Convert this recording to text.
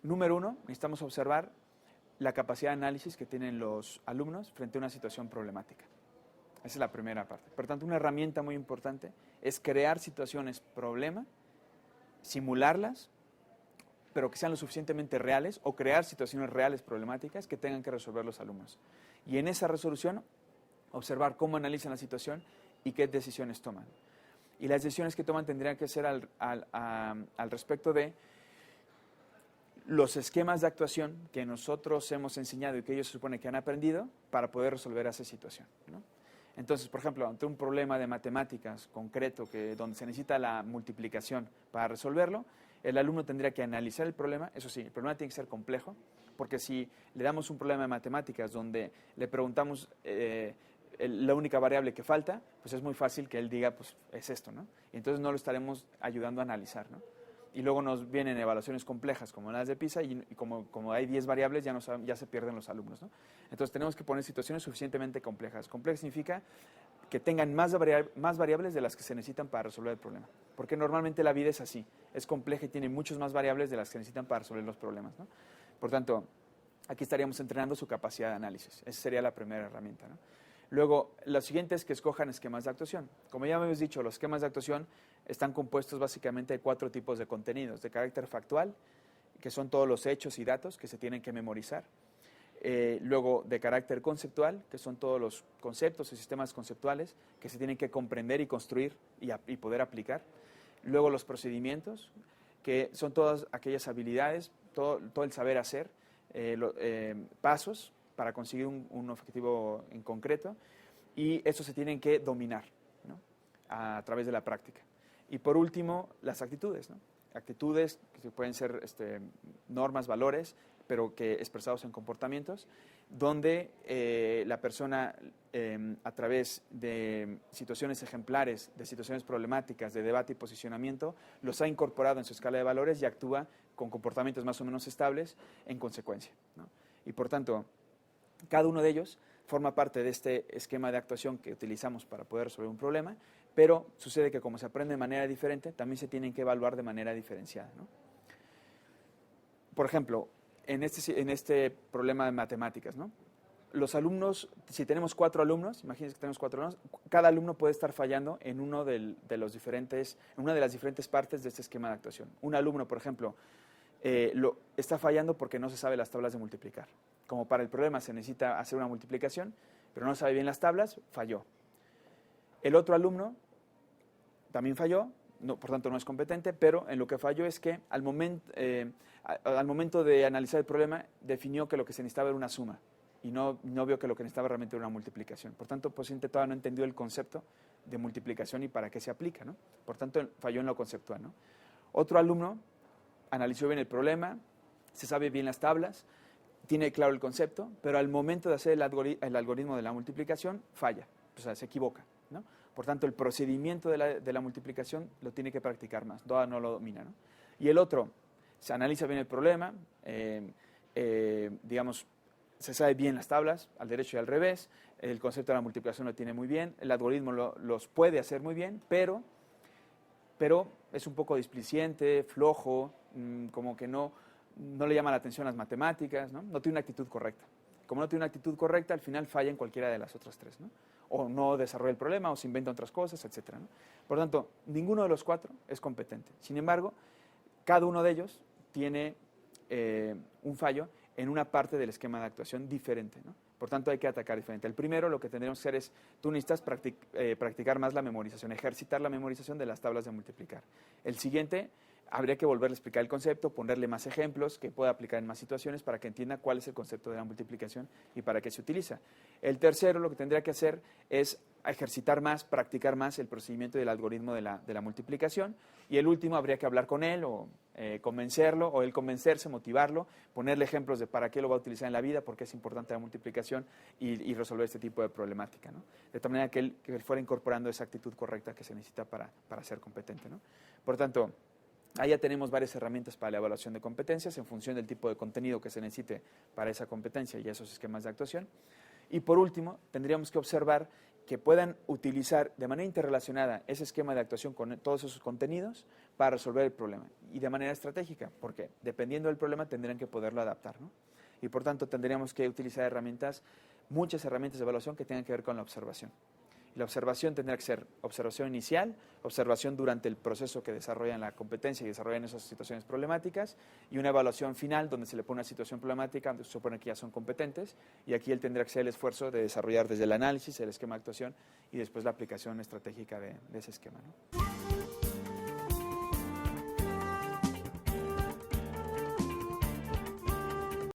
Número uno, necesitamos observar la capacidad de análisis que tienen los alumnos frente a una situación problemática. Esa es la primera parte. Por tanto, una herramienta muy importante es crear situaciones problema, simularlas, pero que sean lo suficientemente reales, o crear situaciones reales problemáticas que tengan que resolver los alumnos. Y en esa resolución, observar cómo analizan la situación y qué decisiones toman. Y las decisiones que toman tendrían que ser al respecto de los esquemas de actuación que nosotros hemos enseñado y que ellos se supone que han aprendido para poder resolver esa situación, ¿no? Entonces, por ejemplo, ante un problema de matemáticas concreto donde se necesita la multiplicación para resolverlo, el alumno tendría que analizar el problema. Eso sí, el problema tiene que ser complejo, porque si le damos un problema de matemáticas donde le preguntamos la única variable que falta, pues es muy fácil que él diga, pues es esto, ¿no? Y entonces no lo estaremos ayudando a analizar, ¿no? Y luego nos vienen evaluaciones complejas como las de PISA y como hay 10 variables ya se pierden los alumnos, ¿no? Entonces tenemos que poner situaciones suficientemente complejas. Complejo significa que tengan más variables de las que se necesitan para resolver el problema. Porque normalmente la vida es así, es compleja y tiene muchas más variables de las que necesitan para resolver los problemas, ¿no? Por tanto, aquí estaríamos entrenando su capacidad de análisis. Esa sería la primera herramienta, ¿no? Luego, lo siguiente es que escojan esquemas de actuación. Como ya habíamos dicho, los esquemas de actuación están compuestos básicamente de 4 tipos de contenidos: de carácter factual, que son todos los hechos y datos que se tienen que memorizar; luego de carácter conceptual, que son todos los conceptos y sistemas conceptuales que se tienen que comprender y construir y poder aplicar; luego los procedimientos, que son todas aquellas habilidades, todo el saber hacer, pasos para conseguir un objetivo en concreto, y eso se tienen que dominar, ¿no?, a través de la práctica. Y por último, las actitudes, ¿no? Actitudes que pueden ser normas, valores, pero que expresados en comportamientos, donde la persona, a través de situaciones ejemplares, de situaciones problemáticas, de debate y posicionamiento, los ha incorporado en su escala de valores y actúa con comportamientos más o menos estables en consecuencia, ¿no? Y por tanto, cada uno de ellos forma parte de este esquema de actuación que utilizamos para poder resolver un problema, pero sucede que como se aprende de manera diferente, también se tienen que evaluar de manera diferenciada, ¿no? Por ejemplo, en este problema de matemáticas, ¿no?, los alumnos, si tenemos 4 alumnos, imagínense que tenemos 4 alumnos, cada alumno puede estar fallando en en una de las diferentes partes de este esquema de actuación. Un alumno, por ejemplo, está fallando porque no se sabe las tablas de multiplicar. Como para el problema se necesita hacer una multiplicación, pero no sabe bien las tablas, falló. El otro alumno también falló, por tanto no es competente, pero en lo que falló es que al momento de analizar el problema definió que lo que se necesitaba era una suma y no vio que lo que necesitaba realmente era una multiplicación. Por tanto, pues todavía no entendió el concepto de multiplicación y para qué se aplica, ¿no? Por tanto, falló en lo conceptual, ¿no? Otro alumno analizó bien el problema, se sabe bien las tablas, tiene claro el concepto, pero al momento de hacer el algoritmo de la multiplicación falla, o sea, se equivoca, ¿no? Por tanto, el procedimiento de la multiplicación lo tiene que practicar más, todavía no lo domina, ¿no? Y el otro se analiza bien el problema, digamos, se sabe bien las tablas, al derecho y al revés, el concepto de la multiplicación lo tiene muy bien, el algoritmo los puede hacer muy bien, pero es un poco displicente, flojo, como que no le llama la atención las matemáticas, ¿no? No tiene una actitud correcta. Como no tiene una actitud correcta, al final falla en cualquiera de las otras 3, ¿no? O no desarrolla el problema, o se inventa otras cosas, etcétera, ¿no? Por lo tanto, ninguno de los 4 es competente. Sin embargo, cada uno de ellos tiene un fallo en una parte del esquema de actuación diferente, ¿no? Por tanto, hay que atacar diferente. El primero, lo que tendremos que hacer es, tú necesitas practicar más la memorización, ejercitar la memorización de las tablas de multiplicar. El siguiente, habría que volverle a explicar el concepto, ponerle más ejemplos que pueda aplicar en más situaciones para que entienda cuál es el concepto de la multiplicación y para qué se utiliza. El tercero, lo que tendría que hacer es ejercitar más, practicar más el procedimiento del algoritmo de la multiplicación. Y el último, habría que hablar con él o convencerlo, o él convencerse, motivarlo, ponerle ejemplos de para qué lo va a utilizar en la vida, por qué es importante la multiplicación y resolver este tipo de problemática, ¿no? De tal manera que él fuera incorporando esa actitud correcta que se necesita para ser competente, ¿no? Por tanto, ahí ya tenemos varias herramientas para la evaluación de competencias en función del tipo de contenido que se necesite para esa competencia y esos esquemas de actuación. Y por último, tendríamos que observar que puedan utilizar de manera interrelacionada ese esquema de actuación con todos esos contenidos para resolver el problema y de manera estratégica, porque dependiendo del problema tendrían que poderlo adaptar, ¿no? Y por tanto tendríamos que utilizar muchas herramientas de evaluación que tengan que ver con la observación. Y la observación tendrá que ser observación inicial, observación durante el proceso que desarrollan la competencia y desarrollan esas situaciones problemáticas, y una evaluación final donde se le pone una situación problemática, donde se supone que ya son competentes, y aquí él tendrá que hacer el esfuerzo de desarrollar desde el análisis, el esquema de actuación, y después la aplicación estratégica de ese esquema, ¿no?